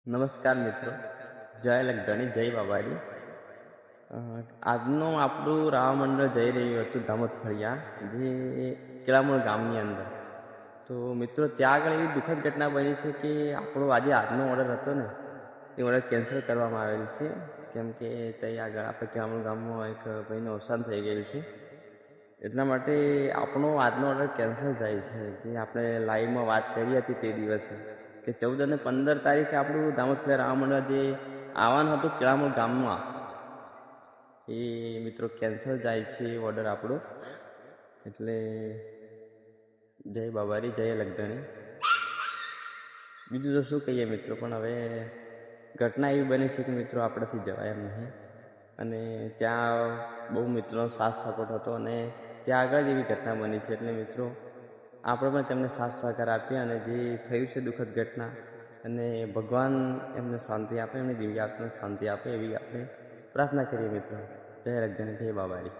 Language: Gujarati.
નમસ્કાર મિત્રો, જય લગધણી, જય બાબારી. આજનું આપણું રાવા મંડળ જઈ રહ્યું હતું દામોદ ફળિયા, જે કેળામૂળ ગામની અંદર. તો મિત્રો, ત્યાં આગળ એવી દુઃખદ ઘટના બની છે કે આપણો આજનો ઓર્ડર હતો ને, એ ઓર્ડર કેન્સલ કરવામાં આવેલ છે. કેમ કે ત્યાં આગળ આપણે કેળામૂળ ગામમાં એક ભાઈનું અવસાન થઈ ગયેલ છે. એટલા માટે આપણો આજનો ઓર્ડર કેન્સલ થાય છે. જે આપણે લાઈવમાં વાત કરી હતી તે દિવસે કે 14 અને 15 તારીખે આપણું દામોદ ફળિયા રાવા મંડળ જે આવવાનું હતું કેળામૂળ ગામમાં, એ મિત્રો કેન્સલ જાય છે ઓર્ડર આપણો. એટલે જય બાબારી, જય લગધણી. બીજું તો શું કહીએ મિત્રો, પણ હવે ઘટના એવી બની છે કે મિત્રો આપણાથી જવાય એમ નહીં. અને ત્યાં બહુ મિત્રોનો સાથ સપોર્ટ હતો અને ત્યાં આગળ જ એવી ઘટના બની છે. એટલે મિત્રો, આપણે પણ તેમને સાથ સહકાર આપીએ અને જે થયું છે દુઃખદ ઘટના, અને ભગવાન એમને શાંતિ આપે, એમની દિવ્ય આત્માને શાંતિ આપે, એવી આપણે પ્રાર્થના કરીએ મિત્રો. જય લગધણી, જય બાબારી.